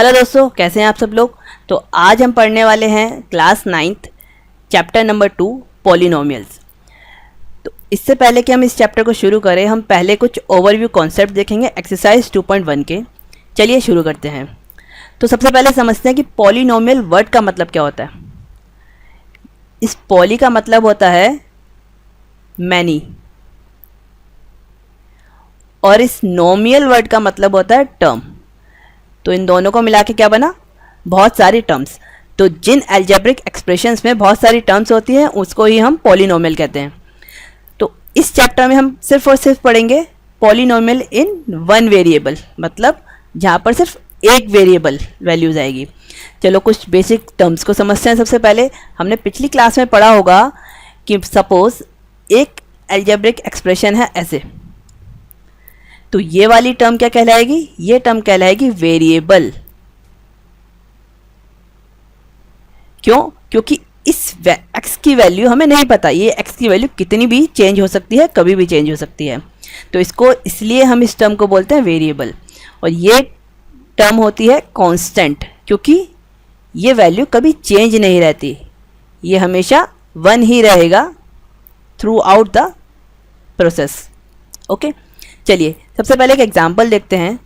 Hello दोस्तों, कैसे हैं आप सब लोग। तो आज हम पढ़ने वाले हैं class 9th chapter number 2 polynomials. तो इससे पहले कि हम इस चैप्टर को शुरू करें, हम पहले कुछ ओवरव्यू कॉन्सेप्ट देखेंगे एक्सरसाइज 2.1 के। चलिए शुरू करते हैं। तो सबसे पहले समझते हैं कि पॉलिनोमियल वर्ड का मतलब क्या होता है। इस पॉली का मतलब होता है मैनी, और इस नोमियल वर्ड का मतलब होता है टर्म। तो इन दोनों को मिला के क्या बना, बहुत सारी टर्म्स। तो जिन अलजेब्रिक एक्सप्रेशंस में बहुत सारी टर्म्स होती हैं उसको ही हम पॉलिनोमियल कहते हैं। तो इस चैप्टर में हम सिर्फ और सिर्फ पढ़ेंगे पॉलिनोमियल इन वन वेरिएबल, मतलब जहाँ पर सिर्फ एक वेरिएबल वैल्यूज आएगी। चलो कुछ बेसिक टर्म्स को समझते हैं। सबसे पहले हमने पिछली क्लास में पढ़ा होगा कि सपोज एक अलजेब्रिक एक्सप्रेशन है ऐसे, तो ये वाली टर्म क्या कहलाएगी, ये टर्म कहलाएगी वेरिएबल। क्यों? क्योंकि इस x की वैल्यू हमें नहीं पता, ये x की वैल्यू कितनी भी चेंज हो सकती है, कभी भी चेंज हो सकती है। तो इसको इसलिए हम इस टर्म को बोलते हैं वेरिएबल। और ये टर्म होती है कांस्टेंट, क्योंकि ये वैल्यू कभी चेंज नहीं रहती, ये हमेशा 1 ही रहेगा through out the process. Okay, चलिए सबसे पहले एक एग्जांपल देखते हैं।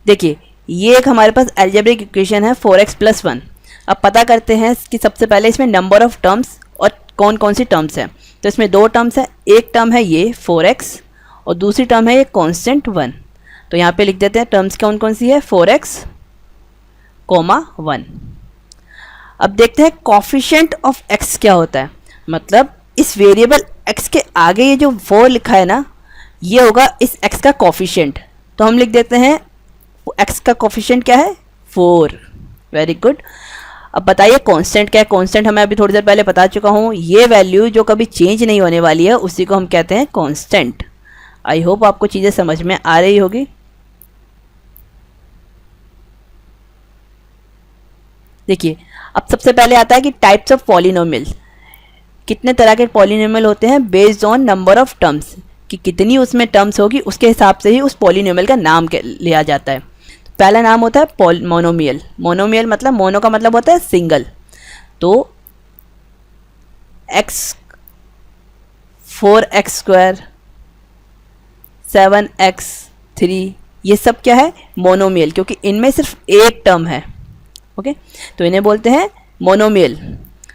देखिए ये एक हमारे पास अलजेब्रिक इक्वेशन है 4x + 1। अब पता करते हैं कि सबसे पहले इसमें नंबर ऑफ टर्म्स और कौन कौन सी टर्म्स हैं। तो इसमें दो टर्म्स हैं, एक टर्म है ये 4x और दूसरी टर्म है ये कांस्टेंट 1। तो यहाँ पे लिख देते हैं टर्म्स कौन कौन सी है, 4x, 1। अब देखते हैं कोफिशिएंट ऑफ x क्या होता है। मतलब इस वेरिएबल x के आगे ये जो 4 लिखा है ना, ये होगा इस x का कोफिशिएंट। तो हम लिख देते हैं x का कोफिशिएंट क्या है, 4। Very good. अब बताइए कांस्टेंट क्या है। कांस्टेंट हमें अभी थोड़ी देर पहले बता चुका हूँ, ये वैल्यू जो कभी चेंज नहीं होने वाली है उसी को हम कहते हैं कांस्टेंट। आई होप आपको चीज़ें समझ में आ रही होगी। देखिए अब सबसे पहले आता है कि टाइप्स ऑफ पॉलिनोमियल। कितने तरह के पॉलिनोमियल होते हैं based on number of terms, कि कितनी उसमें टर्म्स होगी उसके हिसाब से ही उस पॉलिनोमियल का नाम लिया जाता है। तो पहला नाम होता है मोनोमियल। मोनोमियल मतलब मोनो का मतलब होता है सिंगल। तो x 4x², 7x3 ये सब क्या है, मोनोमियल, क्योंकि इनमें सिर्फ एक टर्म है। ओके, तो इन्हें बोलते हैं मोनोमियल।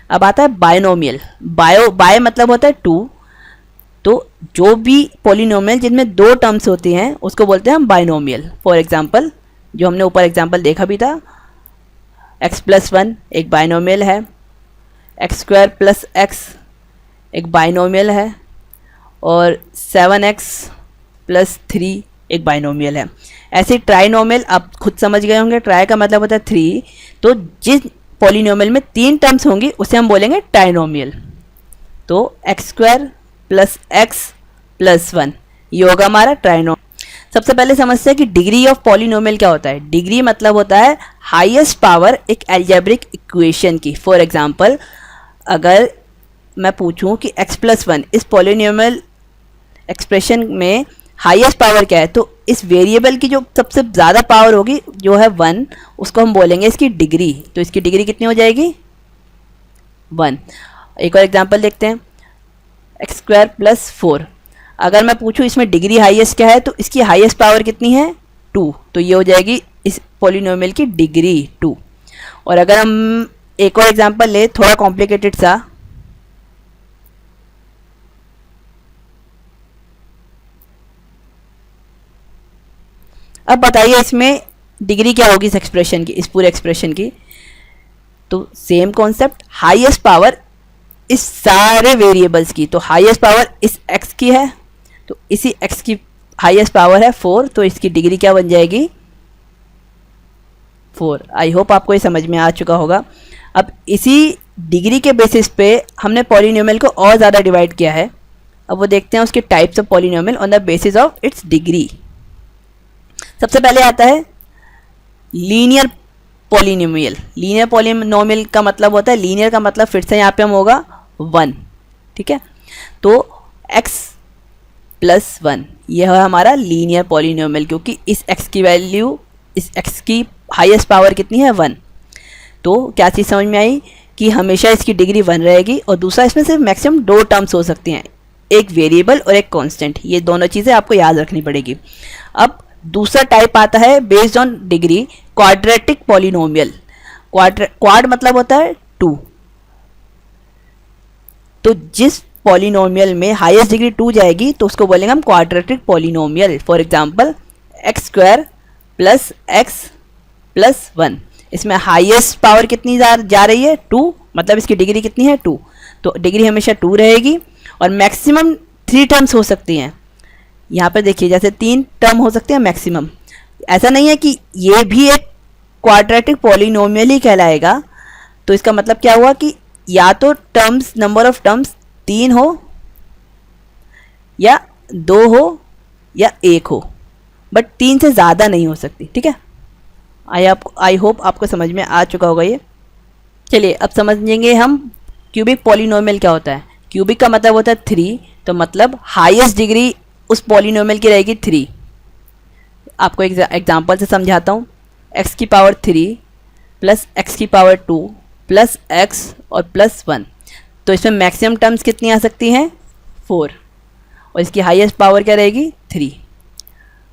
अब आता है बायनोमियल। बाय मतलब होता है 2। तो जो भी पॉलिनोमियल जिनमें दो टर्म्स होती हैं उसको बोलते हैं हम बायनोमियल। फॉर एग्जांपल जो हमने ऊपर एग्जांपल देखा भी था, x + 1 एक बायनोमियल है, x² + x एक बायनोमियल है, और 7x + 3 एक बायनोमियल है। ऐसे ट्राइनोमियल आप खुद समझ गए होंगे, ट्राई का मतलब होता है 3। तो जिस पॉलिनोमियल में 3 टर्म्स होंगी उसे हम बोलेंगे ट्राइनोमियल। तो x² + x + 1 ये होगा हमारा ट्राइनोमियल। सबसे पहले समझते हैं कि डिग्री ऑफ पॉलिनोमियल क्या होता है। डिग्री मतलब होता है हाईएस्ट पावर एक अलजेब्रिक इक्वेशन की। फॉर एग्जांपल अगर मैं पूछूं कि x + 1 इस पॉलिनोमियल एक्सप्रेशन में हाईएस्ट पावर क्या है, तो इस वेरिएबल की जो सबसे ज़्यादा पावर होगी जो है 1, उसको हम बोलेंगे इसकी डिग्री। तो इसकी डिग्री कितनी हो जाएगी, 1। एक और एग्जांपल देखते हैं, x² + 4। अगर मैं पूछूं इसमें डिग्री हाईएस्ट क्या है, तो इसकी हाईएस्ट पावर कितनी है, 2। तो ये हो जाएगी इस पॉलिनोमियल की डिग्री 2। और अगर हम एक और एग्जांपल ले, थोड़ा कॉम्प्लिकेटेड सा, अब बताइए इसमें डिग्री क्या होगी इस एक्सप्रेशन की, इस पूरे एक्सप्रेशन की। तो सेम कॉन्सेप्ट, हाईएस्ट पावर इस सारे वेरिएबल्स की। तो हाईएस्ट पावर इस x की है, तो इसी x की हाईएस्ट पावर है 4, तो इसकी डिग्री क्या बन जाएगी, 4। आई होप आपको ये समझ में आ चुका होगा। अब इसी डिग्री के बेसिस पे हमने पॉलिनोमियल को और ज़्यादा डिवाइड किया है। अब वो देखते हैं उसके types of polynomial on the basis of its degree. सबसे पहले आता है लीनियर पॉलिनोमियल। लीनियर पॉलिनोमियल का मतलब होता है, लीनियर का मतलब फिर से यहाँ पे हम होगा 1। ठीक है, तो x + 1 यह है हमारा लीनियर पॉलिनोमियल, क्योंकि इस x की वैल्यू इस x की हाईएस्ट पावर कितनी है 1। तो क्या चीज़ समझ में आई कि हमेशा इसकी डिग्री 1 रहेगी, और दूसरा इसमें सिर्फ मैक्सिमम 2 टर्म्स हो सकती हैं, एक वेरिएबल और एक कांस्टेंट। ये दोनों चीज़ें आपको याद रखनी पड़ेगी। अब दूसरा टाइप आता है based on degree, quadratic polynomial. Quad मतलब होता है 2। तो जिस पॉलिनोमियल में हाईएस्ट डिग्री 2 जाएगी तो उसको बोलेंगे हम quadratic polynomial. For example x square plus x plus 1, इसमें हाईएस्ट पावर कितनी जा रही है 2, मतलब इसकी डिग्री कितनी है 2, तो डिग्री हमेशा 2 रहेगी, और मैक्सिमम 3 टर्म्स हो सकती हैं। यहाँ पर देखिए जैसे 3 टर्म हो सकते हैं मैक्सिमम। ऐसा नहीं है कि ये भी एक क्वाड्रेटिक पॉलिनोमियल ही कहलाएगा। तो इसका मतलब क्या हुआ कि या तो टर्म्स, नंबर ऑफ टर्म्स 3 हो, या 2 हो, या 1 हो, बट 3 से ज़्यादा नहीं हो सकती। ठीक है, आई होप आपको समझ में आ चुका होगा ये। चलिए अब समझेंगे हम क्यूबिक पॉलिनोमियल क्या होता है। क्यूबिक का मतलब होता है 3, तो मतलब हाईएस्ट डिग्री उस पॉलिनोमियल की रहेगी 3। आपको एग्जांपल से समझाता हूँ। x की पावर 3 प्लस x की पावर 2 प्लस x और प्लस 1, तो इसमें मैक्सिमम टर्म्स कितनी आ सकती हैं 4, और इसकी हाईएस्ट पावर क्या रहेगी 3।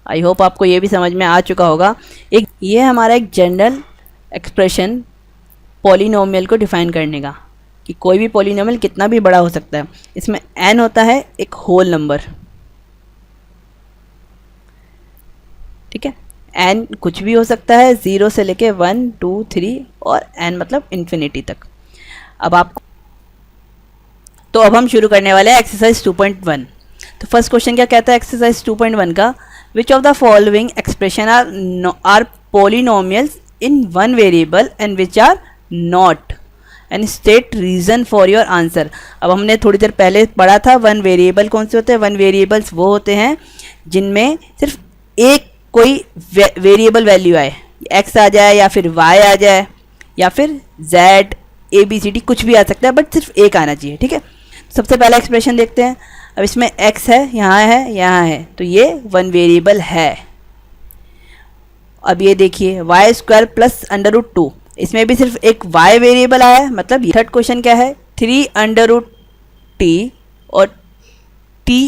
आई होप आपको ये भी समझ में आ चुका होगा। ये हमारा एक जनरल एक्सप्रेशन पॉलिनोमियल को डिफाइन करने का, कि कोई भी पॉलिनोमियल कितना भी बड़ा हो सकता है। इसमें n होता है एक होल नंबर। ठीक है, n कुछ भी हो सकता है, 0 से लेके 1 2 3 और n मतलब इन्फिनिटी तक। अब हम शुरू करने वाले हैं एक्सरसाइज 2.1। तो फर्स्ट क्वेश्चन क्या कहता है एक्सरसाइज 2.1 का, which of the following expression are polynomials in one variable and which are not, and state reason for your answer. अब हमने थोड़ी देर पहले पढ़ा था वन वेरिएबल कौन से होते हैं। वन वेरिएबल्स वो होते हैं जिनमें सिर्फ एक कोई वेरिएबल वैल्यू आए, x आ जाए या फिर y आ जाए या फिर z ABCD कुछ भी आ सकता है, बट सिर्फ एक आना चाहिए। ठीक है, सबसे पहला एक्सप्रेशन देखते हैं। अब इसमें x है, यहाँ है, तो ये वन वेरिएबल है। अब ये देखिए Y square plus under root 2, इसमें भी सिर्फ एक y वेरिएबल आया है। मतलब थर्ड क्वेश्चन क्या है 3 अंडर रूट t और t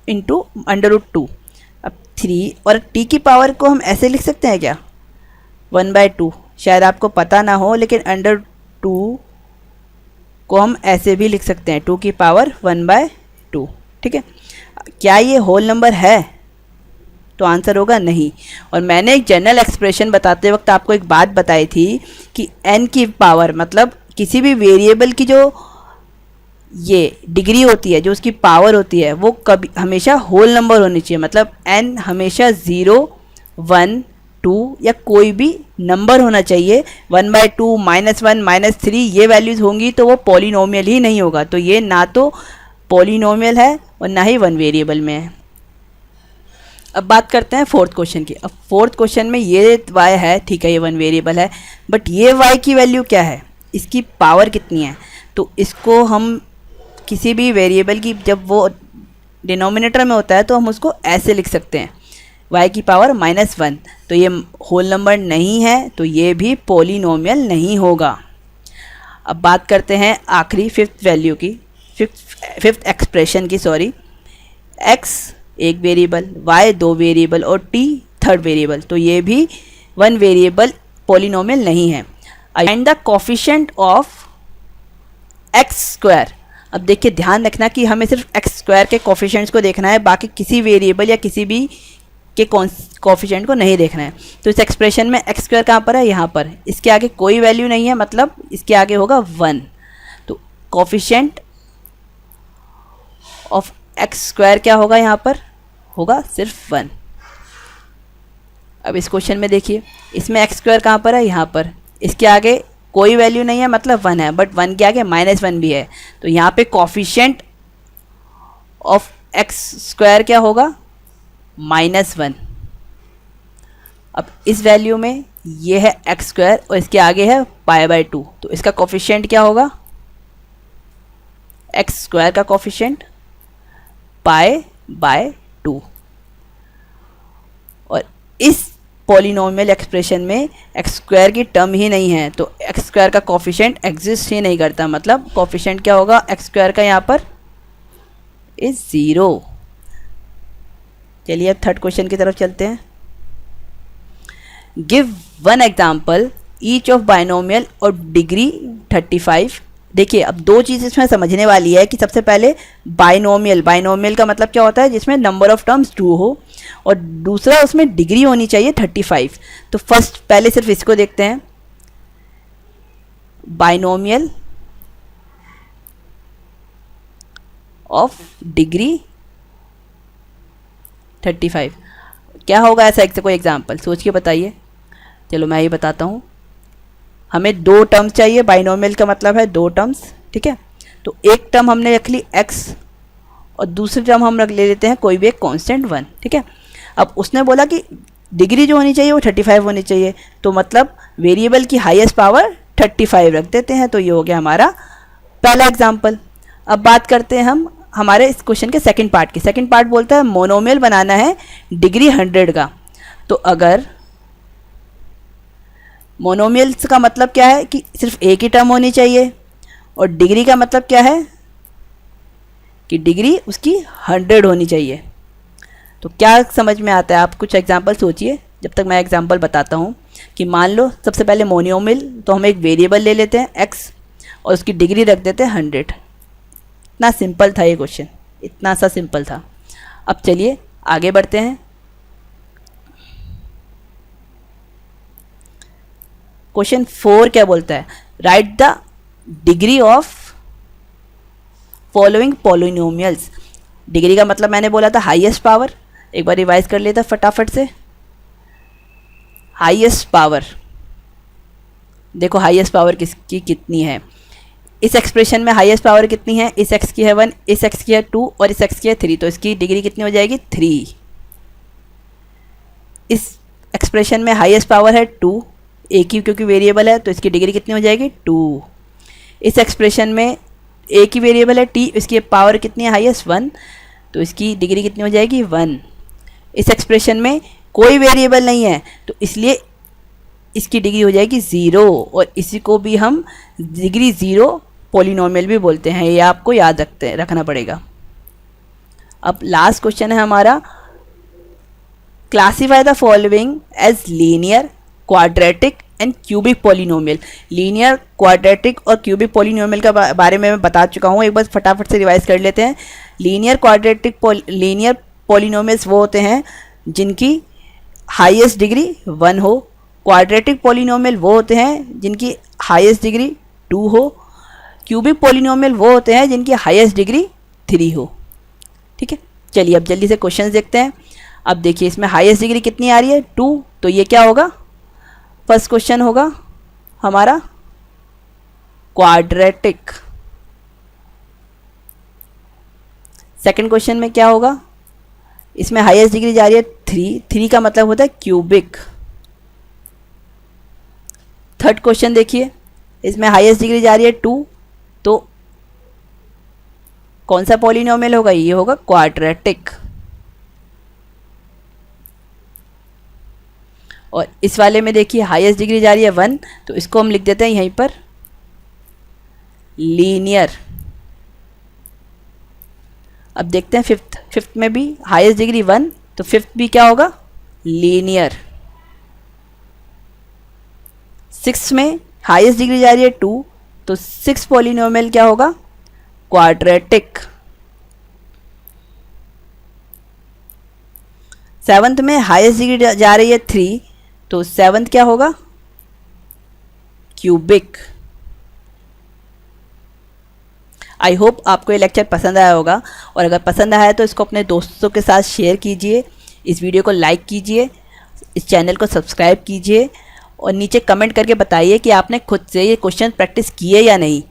इंटू अंडर रूट 2। अब 3 और t की पावर को हम ऐसे लिख सकते हैं क्या 1/2, शायद आपको पता ना हो, लेकिन अंडर 2 को हम ऐसे भी लिख सकते हैं 2 की पावर 1/2। ठीक है, क्या ये होल नंबर है, तो आंसर होगा नहीं। और मैंने एक जनरल एक्सप्रेशन बताते वक्त आपको एक बात बताई थी कि n की पावर मतलब किसी भी वेरिएबल की जो ये डिग्री होती है, जो उसकी पावर होती है, वो कभी हमेशा होल नंबर होनी चाहिए। मतलब n हमेशा 0 1 2 या कोई भी नंबर होना चाहिए। 1/2 -1 -3 ये वैल्यूज़ होंगी तो वो पॉलिनोमियल ही नहीं होगा। तो ये ना तो पॉलिनोमियल है और ना ही वन वेरिएबल में है। अब बात करते हैं फोर्थ क्वेश्चन की। अब फोर्थ क्वेश्चन में ये y है, ठीक है, ये वन वेरिएबल है, बट ये y की वैल्यू क्या है, इसकी पावर कितनी है। तो इसको हम किसी भी वेरिएबल की जब वो डिनोमिनेटर में होता है तो हम उसको ऐसे लिख सकते हैं y की पावर -1। तो ये होल नंबर नहीं है, तो ये भी पॉलिनोमियल नहीं होगा। अब बात करते हैं आखिरी फिफ्थ वैल्यू की, फिफ्थ एक्सप्रेशन की, सॉरी। x एक वेरिएबल, y 2 वेरिएबल और t थर्ड वेरिएबल, तो ये भी वन वेरिएबल पॉलिनोमियल नहीं है। Find the coefficient of x square. अब देखिए ध्यान रखना कि हमें सिर्फ x स्क्वायर के कोफिशिएंट्स को देखना है, बाकी किसी वेरिएबल या किसी भी के कोफिशिएंट को नहीं देखना है। तो इस एक्सप्रेशन में x स्क्वायर कहाँ पर है, यहाँ पर, इसके आगे कोई वैल्यू नहीं है, मतलब इसके आगे होगा 1। तो कोफिशिएंट ऑफ x स्क्वायर क्या होगा, यहाँ पर होगा सिर्फ 1। अब इस क्वेश्चन में देखिए, इसमें x स्क्वायर कहाँ पर है, यहाँ पर, इसके आगे कोई वैल्यू नहीं है, मतलब 1 है, बट 1 के आगे -1 भी है। तो यहाँ पे कोफिशिएंट ऑफ x स्क्वायर क्या होगा, -1। अब इस वैल्यू में ये है x स्क्वायर और इसके आगे है π/2, तो इसका कोफिशिएंट क्या होगा, x स्क्वायर का कोफिशिएंट π/2। और इस पॉलिनोमियल एक्सप्रेशन में एक्स स्क्वायर की टर्म ही नहीं है, तो एक्स स्क्वायर का कोफिशिएंट एग्जिस्ट ही नहीं करता, मतलब कोफिशिएंट क्या होगा एक्स स्क्वायर का यहाँ पर इज 0। चलिए अब थर्ड क्वेश्चन की तरफ चलते हैं। Give one example each of binomial और डिग्री 35। देखिए अब दो चीज़ इसमें समझने वाली है कि सबसे पहले बाइनोमियल का मतलब क्या होता है, जिसमें नंबर ऑफ टर्म्स 2 हो, और दूसरा उसमें डिग्री होनी चाहिए 35। तो फर्स्ट पहले सिर्फ इसको देखते हैं, बाइनोमियल ऑफ डिग्री 35 क्या होगा, ऐसा एक से कोई एग्जाम्पल सोच के बताइए। चलो मैं ये बताता हूँ। हमें दो टर्म्स चाहिए, बाइनोमियल का मतलब है दो टर्म्स, ठीक है। तो एक टर्म हमने रख ली x और दूसरी टर्म हम रख ले लेते हैं कोई भी एक कांस्टेंट 1, ठीक है। अब उसने बोला कि डिग्री जो होनी चाहिए वो 35 होनी चाहिए, तो मतलब वेरिएबल की हाईएस्ट पावर 35 रख देते हैं। तो ये हो गया हमारा पहला एग्जाम्पल। अब बात करते हैं हम हमारे इस क्वेश्चन के सेकंड पार्ट की। सेकंड पार्ट बोलता है मोनोमियल बनाना है डिग्री 100 का। तो अगर मोनोमियल्स का मतलब क्या है कि सिर्फ एक ही टर्म होनी चाहिए, और डिग्री का मतलब क्या है कि डिग्री उसकी 100 होनी चाहिए। तो क्या समझ में आता है, आप कुछ एग्जांपल सोचिए जब तक मैं एग्जांपल बताता हूँ। कि मान लो सबसे पहले मोनोमियल, तो हम एक वेरिएबल ले लेते हैं x और उसकी डिग्री रख देते हैं 100। इतना सिंपल था ये क्वेश्चन, इतना सा सिंपल था। अब चलिए आगे बढ़ते हैं। क्वेश्चन 4 क्या बोलता है, right the degree of following polynomials. Degree का मतलब मैंने बोला था हाईएस्ट पावर, एक बार रिवाइज कर लेता फटाफट से। हाईएस्ट पावर, देखो हाईएस्ट पावर किसकी कितनी है, इस एक्सप्रेशन में हाईएस्ट पावर कितनी है, इस x की है 1, इस x की है 2 और इस x की है 3, तो इसकी डिग्री कितनी हो जाएगी 3। इस एक्सप्रेशन में हाईएस्ट पावर है 2, एक ही क्योंकि वेरिएबल है, तो इसकी डिग्री कितनी हो जाएगी 2। इस एक्सप्रेशन में एक ही वेरिएबल है t, इसकी पावर कितनी है हाईएस्ट 1, तो इसकी डिग्री कितनी हो जाएगी 1। इस एक्सप्रेशन में कोई वेरिएबल नहीं है, तो इसलिए इसकी डिग्री हो जाएगी 0, और इसी को भी हम डिग्री 0 पॉलिनोमियल भी बोलते हैं, ये आपको याद रखना पड़ेगा। अब लास्ट क्वेश्चन है हमारा, classify the following as linear, quadratic and cubic polynomial. Linear, quadratic और क्यूबिक पॉलिनोमियल का बारे में मैं बता चुका हूँ, एक बार फटाफट से रिवाइज कर लेते हैं। लीनियर पॉलिनोमियल्स वो होते हैं जिनकी हाईएस्ट डिग्री 1 हो। क्वाड्रेटिक पॉलिनोमियल वो होते हैं जिनकी हाईएस्ट डिग्री 2 हो। क्यूबिक पॉलिनोमियल वो होते हैं जिनकी हाईएस्ट डिग्री 3 हो। ठीक है, चलिए अब जल्दी से क्वेश्चन देखते हैं। अब देखिए इसमें हाईएस्ट डिग्री कितनी आ रही है 2, तो ये क्या होगा, फर्स्ट क्वेश्चन होगा हमारा क्वाड्रेटिक। सेकंड क्वेश्चन में क्या होगा, इसमें हाईएस्ट डिग्री जा रही है 3 का मतलब होता है क्यूबिक। थर्ड क्वेश्चन देखिए, इसमें हाईएस्ट डिग्री जा रही है 2, तो कौन सा पॉलिनोमियल होगा, ये होगा क्वाड्रेटिक। और इस वाले में देखिए हाईएस्ट डिग्री जा रही है 1, तो इसको हम लिख देते हैं यहीं पर लीनियर। अब देखते हैं फिफ्थ में भी हाईएस्ट डिग्री 1, तो फिफ्थ भी क्या होगा लीनियर। सिक्स में हाईएस्ट डिग्री जा रही है 2, तो 6 पॉलिनोमियल क्या होगा क्वाड्रेटिक। सेवंथ में हाईएस्ट डिग्री जा रही है 3, तो सेवंथ क्या होगा क्यूबिक। आई होप आपको ये लेक्चर पसंद आया होगा, और अगर पसंद आया है तो इसको अपने दोस्तों के साथ शेयर कीजिए, इस वीडियो को लाइक कीजिए, इस चैनल को सब्सक्राइब कीजिए, और नीचे कमेंट करके बताइए कि आपने खुद से ये क्वेश्चन प्रैक्टिस किए या नहीं,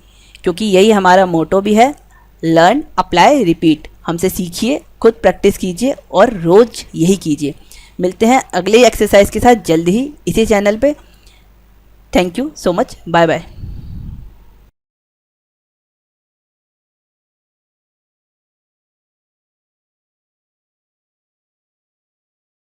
क्योंकि यही हमारा मोटो भी है, लर्न अप्लाई रिपीट। हमसे सीखिए, खुद प्रैक्टिस कीजिए और रोज़ यही कीजिए। मिलते हैं अगले एक्सरसाइज के साथ जल्द ही इसी चैनल पे। Thank you so much, bye bye.